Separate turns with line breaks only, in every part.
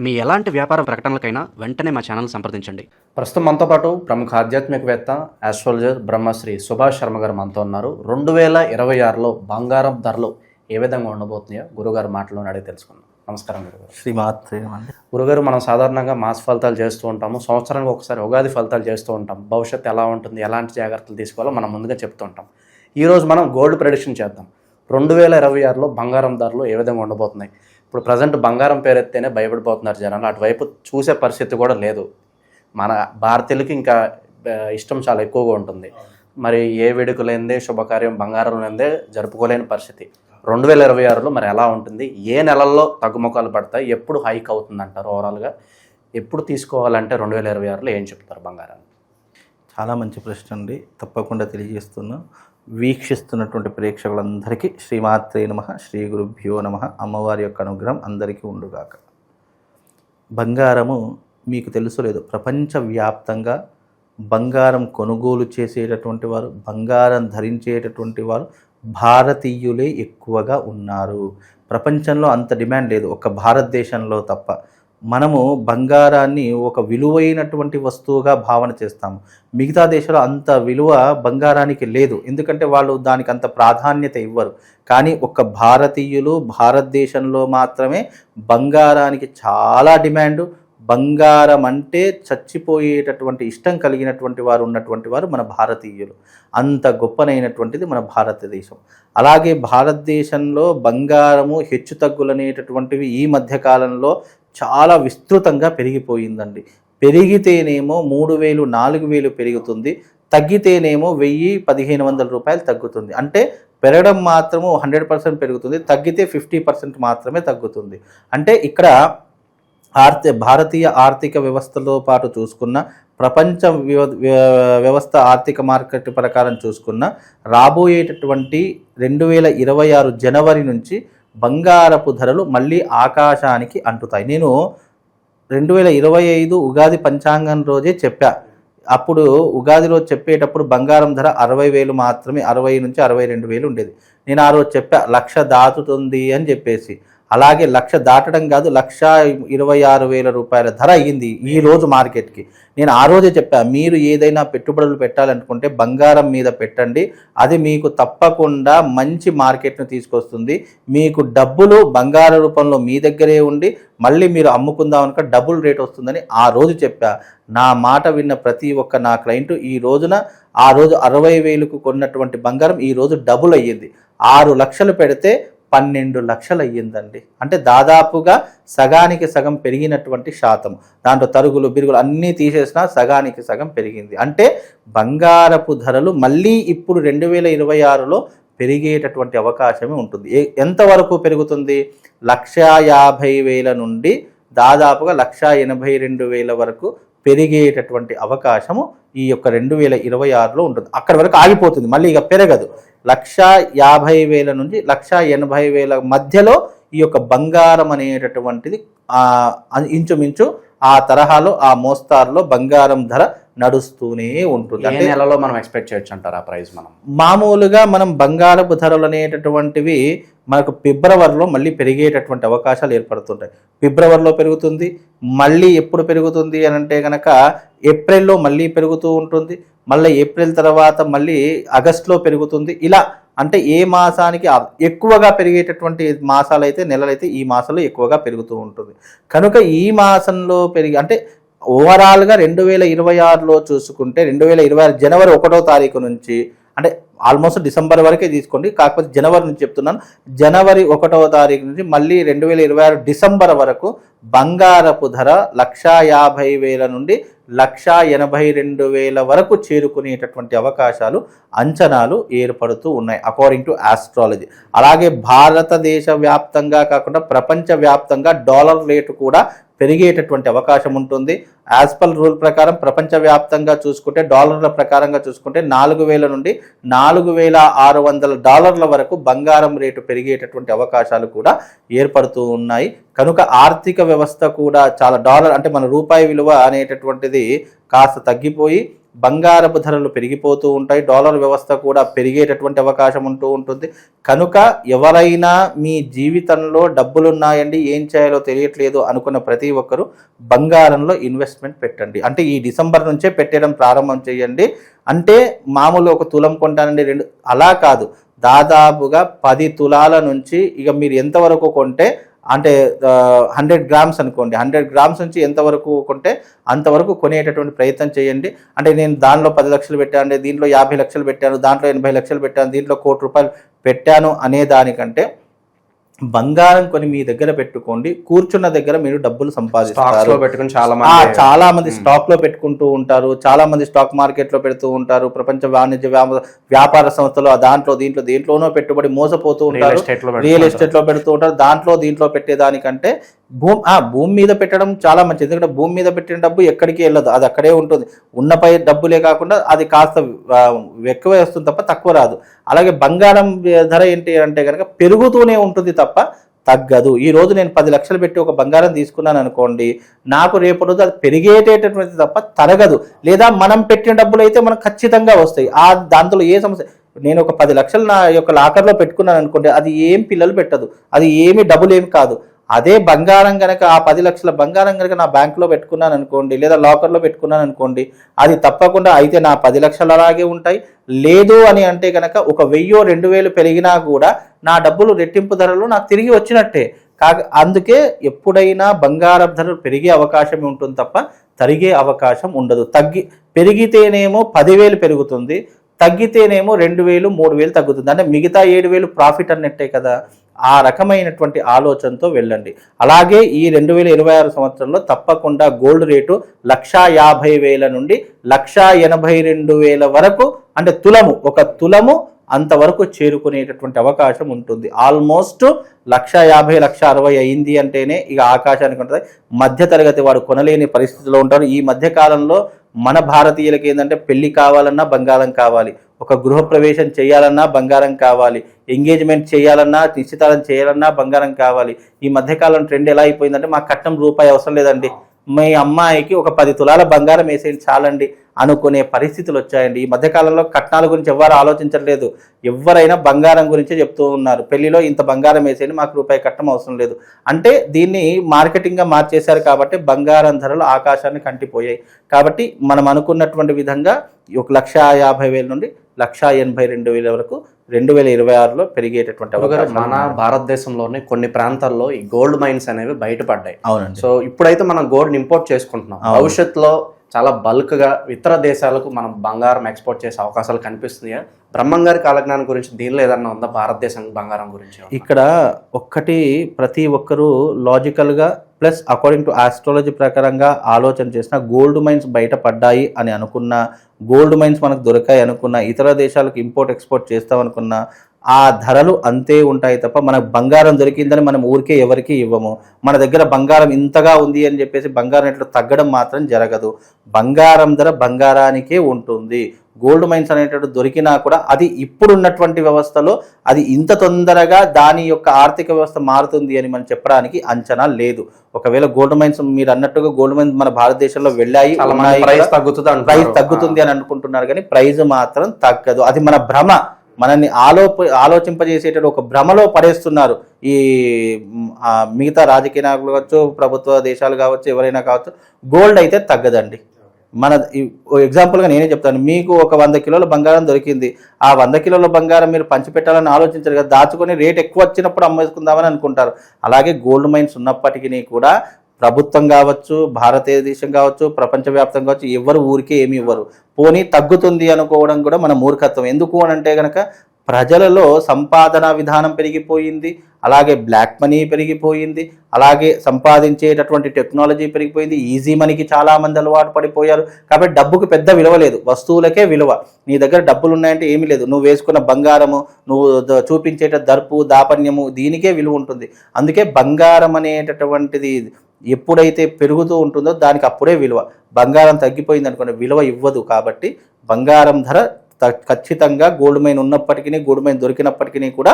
మీ ఎలాంటి వ్యాపార ప్రకటనలకైనా వెంటనే మా ఛానల్ సంప్రదించండి.
ప్రస్తుతం మనతో పాటు ప్రముఖ ఆధ్యాత్మికవేత్త ఆస్ట్రాలజర్ బ్రహ్మశ్రీ సుభాష్ శర్మ గారు మనతో ఉన్నారు. 2026లో బంగారం ధరలు ఏ విధంగా ఉండబోతున్నాయో గురుగారు మాటలను అడిగి తెలుసుకుందాం. నమస్కారం గురుగారు.
శ్రీమాత్రే అండి.
గురుగారు, మనం సాధారణంగా మాస ఫలితాలు చేస్తూ ఉంటాము, సంవత్సరానికి ఒకసారి ఉగాది ఫలితాలు చేస్తూ ఉంటాం. భవిష్యత్తు ఎలా ఉంటుంది, ఎలాంటి జాగ్రత్తలు తీసుకోవాలో మనం ముందుగా చెప్తూ ఉంటాం. ఈరోజు మనం గోల్డ్ ప్రెడిక్షన్ చేద్దాం. 2026లో బంగారం ధరలు ఏ విధంగా ఉండబోతున్నాయి? ఇప్పుడు ప్రజెంట్ బంగారం పేరెత్తేనే భయపడిపోతున్నారు జనాలు. అటువైపు చూసే పరిస్థితి కూడా లేదు. మన భారతీయులకి ఇంకా ఇష్టం చాలా ఎక్కువగా ఉంటుంది. మరి ఏ వేడుక లేనిదే, శుభకార్యం బంగారం లేనిదే జరుపుకోలేని పరిస్థితి. 2026లో మరి ఎలా ఉంటుంది? ఏ నెలల్లో తగ్గుముఖాలు పడతాయి? ఎప్పుడు హైక్ అవుతుంది అంటారు? ఓవరాల్గా ఎప్పుడు తీసుకోవాలంటే 2026లో ఏం చెప్తారు బంగారాన్ని?
చాలా మంచి ప్రశ్న అండి. తప్పకుండా తెలియజేస్తున్నా. వీక్షిస్తున్నటువంటి ప్రేక్షకులందరికీ శ్రీమాత్రే నమః, శ్రీ గురుభ్యో నమః. అమ్మవారి యొక్క అనుగ్రహం అందరికీ ఉండుగాక. బంగారము మీకు తెలుసు లేదు, ప్రపంచవ్యాప్తంగా బంగారం కొనుగోలు చేసేటటువంటి వారు, బంగారం ధరించేటటువంటి వారు భారతీయులే ఎక్కువగా ఉన్నారు. ప్రపంచంలో అంత డిమాండ్ లేదు, ఒక భారతదేశంలో తప్ప. మనము బంగారాన్ని ఒక విలువైనటువంటి వస్తువుగా భావన చేస్తాము. మిగతా దేశాల్లో అంత విలువ బంగారానికి లేదు, ఎందుకంటే వాళ్ళు దానికి అంత ప్రాధాన్యత ఇవ్వరు. కానీ ఒక్క భారతీయులు భారతదేశంలో మాత్రమే బంగారానికి చాలా డిమాండు. బంగారం అంటే చచ్చిపోయేటటువంటి ఇష్టం కలిగినటువంటి వారు ఉన్నటువంటి వారు మన భారతీయులు. అంత గొప్పనైనటువంటిది మన భారతదేశం. అలాగే భారతదేశంలో బంగారము హెచ్చుతగ్గులనేటటువంటివి ఈ మధ్యకాలంలో చాలా విస్తృతంగా పెరిగిపోయిందండి. పెరిగితేనేమో 3,000 4,000 పెరుగుతుంది, తగ్గితేనేమో 1,000-1,500 రూపాయలు తగ్గుతుంది. అంటే పెరగడం మాత్రము 100% పెరుగుతుంది, తగ్గితే 50% మాత్రమే తగ్గుతుంది. అంటే ఇక్కడ భారతీయ ఆర్థిక వ్యవస్థలో పాటు చూసుకున్న, ప్రపంచ వ్యవస్థ ఆర్థిక మార్కెట్ ప్రకారం చూసుకున్న, రాబోయేటటువంటి 2026 జనవరి నుంచి బంగారపు ధరలు మళ్ళీ ఆకాశానికి అంటుతాయి. నేను 2025 ఉగాది పంచాంగం రోజే చెప్పా. అప్పుడు ఉగాది రోజు చెప్పేటప్పుడు బంగారం ధర 60,000 మాత్రమే, 60 నుంచి 62,000 ఉండేది. నేను ఆ రోజు చెప్పా 1,00,000 దాటుతుంది అని చెప్పేసి. అలాగే 1,00,000 దాటడం కాదు, 1,26,000 రూపాయల ధర అయ్యింది ఈ రోజు మార్కెట్కి. నేను ఆ రోజే చెప్పా, మీరు ఏదైనా పెట్టుబడులు పెట్టాలనుకుంటే బంగారం మీద పెట్టండి, అది మీకు తప్పకుండా మంచి మార్కెట్ను తీసుకొస్తుంది. మీకు డబ్బులు బంగారం రూపంలో మీ దగ్గరే ఉండి మళ్ళీ మీరు అమ్ముకుందాం అనుక డబుల్ రేట్ వస్తుందని ఆ రోజు చెప్పా. నా మాట విన్న ప్రతి ఒక్క నా క్లయింట్ ఈ రోజున, ఆ రోజు 60,000కు కొన్నటువంటి బంగారం ఈ రోజు డబుల్ అయ్యింది. 6 లక్షలు పెడితే 12 లక్షలు అయ్యిందండి. అంటే దాదాపుగా సగానికి సగం పెరిగినటువంటి శాతం. దాంట్లో తరుగులు బిరుగులు అన్నీ తీసేసినా సగానికి సగం పెరిగింది. అంటే బంగారపు ధరలు మళ్ళీ ఇప్పుడు 2026లో పెరిగేటటువంటి అవకాశమే ఉంటుంది. ఎంతవరకు పెరుగుతుంది? 1,50,000 నుండి దాదాపుగా 1,82,000 వరకు పెరిగేటటువంటి అవకాశము ఈ యొక్క 2026లో ఉంటుంది. అక్కడి వరకు ఆగిపోతుంది, మళ్ళీ ఇక పెరగదు. 1,50,000 నుంచి 1,80,000 మధ్యలో ఈ యొక్క బంగారం అనేటటువంటిది ఇంచుమించు ఆ తరహాలో, ఆ మోస్తారులో బంగారం ధర నడుస్తూనే ఉంటుంది.
అంటే నెలలో మనం ఎక్స్పెక్ట్ చేయొచ్చు అంటారు ఆ ప్రైస్? మనం
మామూలుగా మనం బంగారపు ధరలు అనేటటువంటివి మనకు ఫిబ్రవరిలో మళ్ళీ పెరిగేటటువంటి అవకాశాలు ఏర్పడుతుంటాయి. ఫిబ్రవరిలో పెరుగుతుంది, మళ్ళీ ఎప్పుడు పెరుగుతుంది అని అంటే కనుక ఏప్రిల్లో మళ్ళీ పెరుగుతూ ఉంటుంది, మళ్ళీ ఏప్రిల్ తర్వాత మళ్ళీ ఆగస్టులో పెరుగుతుంది. ఇలా అంటే ఏ మాసానికి ఎక్కువగా పెరిగేటటువంటి మాసాలు అయితే, నెలలైతే ఈ మాసంలో ఎక్కువగా పెరుగుతూ ఉంటుంది. కనుక ఈ మాసంలో అంటే ఓవరాల్గా 2026లో చూసుకుంటే 2026 జనవరి 1వ తారీఖు నుంచి, అంటే ఆల్మోస్ట్ డిసెంబర్ వరకే తీసుకోండి, కాకపోతే జనవరి నుంచి చెప్తున్నాను. జనవరి 1వ తారీఖు నుంచి మళ్ళీ 2026 డిసెంబర్ వరకు బంగారపు ధర 1,50,000 నుండి 1,82,000 వరకు చేరుకునేటటువంటి అవకాశాలు, అంచనాలు ఏర్పడుతూ ఉన్నాయి అకార్డింగ్ టు ఆస్ట్రాలజీ. అలాగే భారతదేశ వ్యాప్తంగా కాకుండా ప్రపంచవ్యాప్తంగా డాలర్ రేటు కూడా పెరిగేటటువంటి అవకాశం ఉంటుంది. యాజ్ పర్ రూల్ ప్రకారం ప్రపంచవ్యాప్తంగా చూసుకుంటే, డాలర్ల ప్రకారంగా చూసుకుంటే 4,000 నుండి 4,600 వరకు బంగారం రేటు పెరిగేటటువంటి అవకాశాలు కూడా ఏర్పడుతూ ఉన్నాయి. కనుక ఆర్థిక వ్యవస్థ కూడా చాలా, డాలర్ అంటే మన రూపాయి విలువ అనేటటువంటిది కాస్త తగ్గిపోయి బంగారపు ధరలు పెరిగిపోతూ ఉంటాయి, డాలర్ వ్యవస్థ కూడా పెరిగేటటువంటి అవకాశం ఉంటూ ఉంటుంది. కనుక ఎవరైనా మీ జీవితంలో డబ్బులున్నాయండి ఏం చేయాలో తెలియట్లేదు అనుకున్న ప్రతి ఒక్కరూ బంగారంలో ఇన్వెస్ట్మెంట్ పెట్టండి. అంటే ఈ డిసెంబర్ నుంచే పెట్టడం ప్రారంభం చేయండి. అంటే మామూలు ఒక తులం కొంటానండి 2 అలా కాదు, దాదాపుగా 10 తులాల నుంచి ఇక మీరు ఎంతవరకు కొంటే అంటే 100 గ్రామ్స్ అనుకోండి, 100 గ్రామ్స్ నుంచి ఎంతవరకు కొంటే అంతవరకు కొనేటటువంటి ప్రయత్నం చేయండి. అంటే నేను దానిలో 10 లక్షలు పెట్టాను, దీంట్లో 50 లక్షలు పెట్టాను, దాంట్లో 80 లక్షలు పెట్టాను, దీంట్లో 1 కోటి రూపాయలు పెట్టాను అనే దానికంటే బంగారం కొని మీ దగ్గర పెట్టుకోండి. కూర్చున్న దగ్గర మీరు డబ్బులు సంపాదిస్తారు. చాలా మంది స్టాక్ లో పెట్టుకుంటూ ఉంటారు, చాలా మంది స్టాక్ మార్కెట్ లో పెడుతూ ఉంటారు, ప్రపంచ వాణిజ్య వ్యాపార సంస్థలు దీంట్లోనూ పెట్టుబడి మోసపోతూ ఉంటారు, రియల్ ఎస్టేట్ లో పెడుతూ ఉంటారు. దీంట్లో పెట్టేదానికంటే భూమి మీద పెట్టడం చాలా మంచిది. ఎందుకంటే భూమి మీద పెట్టిన డబ్బు ఎక్కడికి వెళ్ళదు, అది అక్కడే ఉంటుంది. ఉన్నపై డబ్బులే కాకుండా అది కాస్త ఎక్కువ వస్తుంది తప్ప తక్కువ రాదు. అలాగే బంగారం ధర ఏంటి అంటే కనుక పెరుగుతూనే ఉంటుంది తప్ప తగ్గదు. ఈ రోజు నేను 10 లక్షలు పెట్టి ఒక బంగారం తీసుకున్నాను అనుకోండి, నాకు రేపు రోజు అది పెరిగేటటువంటిది తప్ప తరగదు. లేదా మనం పెట్టిన డబ్బులు అయితే మనకు ఖచ్చితంగా వస్తాయి. దాంట్లో ఏ సమస్య. నేను ఒక 10 లక్షలు నా యొక్క లాకర్లో పెట్టుకున్నాను అనుకోండి, అది ఏం పిల్లలు పెట్టదు, అది ఏమి డబ్బులు ఏమి కాదు. అదే బంగారం కనుక ఆ 10 లక్షల బంగారం కనుక నా బ్యాంకులో పెట్టుకున్నాను అనుకోండి, లేదా లాకర్లో పెట్టుకున్నాను అనుకోండి, అది తప్పకుండా అయితే నా 10 లక్షలు అలాగే ఉంటాయి. లేదు అని అంటే కనుక 1000-2000 పెరిగినా కూడా నా డబ్బులు రెట్టింపు ధరలు నాకు తిరిగి వచ్చినట్టే. అందుకే ఎప్పుడైనా బంగారం ధరలు పెరిగే అవకాశం ఉంటుంది తప్ప తరిగే అవకాశం ఉండదు. పెరిగితేనేమో 10,000 పెరుగుతుంది, తగ్గితేనేమో 2,000, 3,000 తగ్గుతుంది. అంటే మిగతా 7,000 ప్రాఫిట్ అన్నట్టే కదా. ఆ రకమైనటువంటి ఆలోచనతో వెళ్ళండి. అలాగే ఈ 2026 సంవత్సరంలో తప్పకుండా గోల్డ్ రేటు 1,50,000 నుండి 1,82,000 వరకు, అంటే ఒక తులము అంతవరకు చేరుకునేటటువంటి అవకాశం ఉంటుంది. ఆల్మోస్ట్ 1,50,000, 1,60,000 అయింది అంటేనే ఇక ఆకాశానికి ఉంటుంది. మధ్యతరగతి వాడు కొనలేని పరిస్థితిలో ఉంటారు. ఈ మధ్య కాలంలో మన భారతీయులకి ఏంటంటే పెళ్లి కావాలన్నా బంగారం కావాలి, ఒక గృహప్రవేశం చేయాలన్నా బంగారం కావాలి, ఎంగేజ్మెంట్ చేయాలన్నా, నిశ్చితార్థం చేయాలన్నా బంగారం కావాలి. ఈ మధ్యకాలం ట్రెండ్ ఎలా అయిపోయిందంటే మాకు కట్నం రూపాయి అవసరం లేదండి, మీ అమ్మాయికి ఒక 10 తులాల బంగారం వేసేది చాలండి అనుకునే పరిస్థితులు వచ్చాయండి. ఈ మధ్యకాలంలో కట్నాల గురించి ఎవరు ఆలోచించట్లేదు, ఎవరైనా బంగారం గురించే చెప్తూ ఉన్నారు. పెళ్లిలో ఇంత బంగారం వేసేది, మాకు రూపాయి కట్నం అవసరం లేదు అంటే దీన్ని మార్కెటింగ్గా మార్చేశారు. కాబట్టి బంగారం ధరలు ఆకాశాన్ని కంటిపోయాయి. కాబట్టి మనం అనుకున్నటువంటి విధంగా 1,50,000 నుండి 1,82,000 వరకు 2026లో పెరిగేటటువంటి అవకాశం.
మన భారతదేశంలోనే కొన్ని ప్రాంతాల్లో ఈ గోల్డ్ మైన్స్ అనేవి బయటపడ్డాయి.
అవునండి.
సో ఇప్పుడైతే మనం గోల్డ్ ఇంపోర్ట్ చేసుకుంటున్నాం. భవిష్యత్తులో చాలా బల్క్గా ఇతర దేశాలకు మనం బంగారం ఎక్స్పోర్ట్ చేసే అవకాశాలు కనిపిస్తున్నాయా? బ్రహ్మంగారి కాలజ్ఞానం గురించి దీనిలో ఏదన్నా ఉందా భారతదేశం బంగారం గురించి?
ఇక్కడ ఒక్కటి, ప్రతి ఒక్కరూ లాజికల్గా ప్లస్ అకార్డింగ్ టు ఆస్ట్రాలజీ ప్రకారంగా ఆలోచన చేసిన గోల్డ్ మైన్స్ బయటపడ్డాయి అని అనుకున్న, గోల్డ్ మైన్స్ మనకు దొరికాయి అనుకున్న, ఇతర దేశాలకు ఇంపోర్ట్ ఎక్స్పోర్ట్ చేస్తామనుకున్న ఆ ధరలు అంతే ఉంటాయి తప్ప మనకు బంగారం దొరికిందని మనం ఊరికే ఎవరికి ఇవ్వము. మన దగ్గర బంగారం ఇంతగా ఉంది అని చెప్పేసి బంగారం రేట్లు తగ్గడం మాత్రం జరగదు. బంగారం ధర బంగారానికే ఉంటుంది. గోల్డ్ మైన్స్ అనేటట్టు దొరికినా కూడా అది ఇప్పుడున్నటువంటి వ్యవస్థలో అది ఇంత తొందరగా దాని యొక్క ఆర్థిక వ్యవస్థ మారుతుంది అని మనం చెప్పడానికి అంచనా లేదు. ఒకవేళ గోల్డ్ మైన్స్ మీరు అన్నట్టుగా గోల్డ్ మైన్స్ మన భారతదేశంలో వెళ్ళాయి,
ప్రైస్
తగ్గుతుంది అని అనుకుంటున్నారు, కానీ ప్రైజ్ మాత్రం తగ్గదు. అది మన భ్రమ. మనల్ని ఆలోచింపజేసేటట్టు ఒక భ్రమలో పడేస్తున్నారు ఈ మిగతా రాజకీయ నాయకులు కావచ్చు, ప్రభుత్వ దేశాలు కావచ్చు, ఎవరైనా కావచ్చు. గోల్డ్ అయితే తగ్గదండి. మన ఎగ్జాంపుల్గా నేనే చెప్తాను, మీకు ఒక 100 కిలోల బంగారం దొరికింది. ఆ 100 కిలోల బంగారం మీరు పంచిపెట్టాలని ఆలోచించారు కదా, దాచుకొని రేట్ ఎక్కువ వచ్చినప్పుడు అమ్మేసుకుందామని అనుకుంటారు. అలాగే గోల్డ్ మైన్స్ ఉన్నప్పటికీ కూడా ప్రభుత్వం కావచ్చు, భారతదేశం కావచ్చు, ప్రపంచవ్యాప్తంగా కావచ్చు, ఎవరు ఊరికే ఏమి ఇవ్వరు. పోనీ తగ్గుతుంది అనుకోవడం కూడా మన మూర్ఖత్వం. ఎందుకు అని అంటే కనుక ప్రజలలో సంపాదన విధానం పెరిగిపోయింది, అలాగే బ్లాక్ మనీ పెరిగిపోయింది, అలాగే సంపాదించేటటువంటి టెక్నాలజీ పెరిగిపోయింది, ఈజీ మనీకి చాలామంది అలవాటు పడిపోయారు. కాబట్టి డబ్బుకు పెద్ద విలువ లేదు, వస్తువులకే విలువ. నీ దగ్గర డబ్బులు ఉన్నాయంటే ఏమీ లేదు, నువ్వు వేసుకున్న బంగారము, నువ్వు చూపించేట దర్పు దాపన్యము, దీనికే విలువ ఉంటుంది. అందుకే బంగారం అనేటటువంటిది ఎప్పుడైతే పెరుగుతూ ఉంటుందో దానికి అప్పుడే విలువ. బంగారం తగ్గిపోయింది అనుకోండి విలువ ఇవ్వదు. కాబట్టి బంగారం ధర ఖచ్చితంగా గోల్డ్ మైన్ ఉన్నప్పటికీ, గోల్డ్ మైన్ దొరికినప్పటికీ కూడా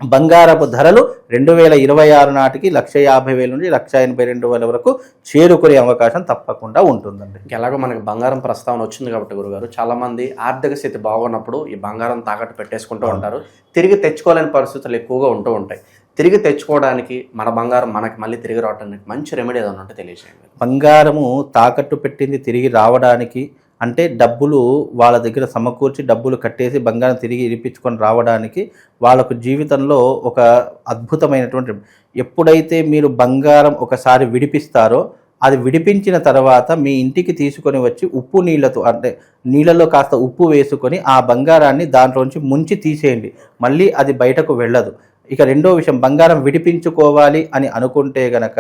బంగారపు ధరలు 2026 నాటికి 1,50,000 నుండి 1,82,000 వరకు చేరుకునే అవకాశం తప్పకుండా ఉంటుందండి.
ఎలాగో మనకి బంగారం ప్రస్తావన వచ్చింది కాబట్టి గురుగారు, చాలా మంది ఆర్థిక స్థితి బాగున్నప్పుడు ఈ బంగారం తాకట్టు పెట్టేసుకుంటూ ఉంటారు. తిరిగి తెచ్చుకోలేని పరిస్థితులు ఎక్కువగా ఉంటూ ఉంటాయి. తిరిగి తెచ్చుకోవడానికి మన బంగారం మనకి మళ్ళీ తిరిగి రావడానికి మంచి రెమెడీ ఏదైనా ఉంటే తెలియజేయండి.
బంగారము తాకట్టు పెట్టింది తిరిగి రావడానికి అంటే డబ్బులు వాళ్ళ దగ్గర సమకూర్చి డబ్బులు కట్టేసి బంగారం తిరిగి ఇరిపించుకొని రావడానికి వాళ్ళకు జీవితంలో ఒక అద్భుతమైనటువంటి, ఎప్పుడైతే మీరు బంగారం ఒకసారి విడిపిస్తారో అది విడిపించిన తర్వాత మీ ఇంటికి తీసుకొని వచ్చి ఉప్పు నీళ్ళతో, అంటే నీళ్ళలో కాస్త ఉప్పు వేసుకొని ఆ బంగారాన్ని దాంట్లోంచి ముంచి తీసేయండి. మళ్ళీ అది బయటకు వెళ్ళదు. ఇక రెండో విషయం, బంగారం విడిపించుకోవాలి అని అనుకుంటే గనక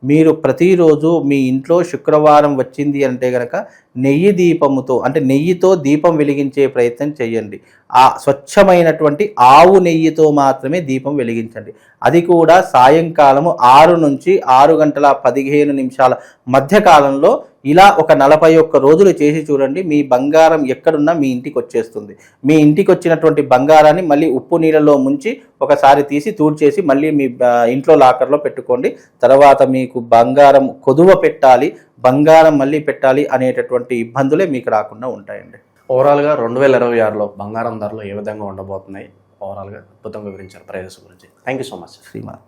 మీరు ప్రతిరోజు మీ ఇంట్లో శుక్రవారం వచ్చింది అంటే గనక నెయ్యి దీపముతో, అంటే నెయ్యితో దీపం వెలిగించే ప్రయత్నం చేయండి. ఆ స్వచ్ఛమైనటువంటి ఆవు నెయ్యితో మాత్రమే దీపం వెలిగించండి. అది కూడా సాయంకాలము 6 నుంచి 6:15 మధ్య కాలంలో ఇలా ఒక 41 రోజులు చేసి చూడండి. మీ బంగారం ఎక్కడున్నా మీ ఇంటికి వచ్చేస్తుంది. మీ ఇంటికి వచ్చినటువంటి బంగారాన్ని మళ్ళీ ఉప్పు నీళ్ళలో ముంచి ఒకసారి తీసి తూడ్చేసి మళ్ళీ మీ ఇంట్లో లాకర్లో పెట్టుకోండి. తర్వాత మీకు బంగారం కొదువ పెట్టాలి, బంగారం మళ్ళీ పెట్టాలి అనేటటువంటి ఇబ్బందులే మీకు రాకుండా ఉంటాయండి.
ఓవరాల్గా 2026లో బంగారం ధరలు ఏ విధంగా ఉండబోతున్నాయి, ఓవరాల్గా అద్భుతంగా వివరించారు ప్రైజెస్ గురించి. Thank you so much.
Shriman.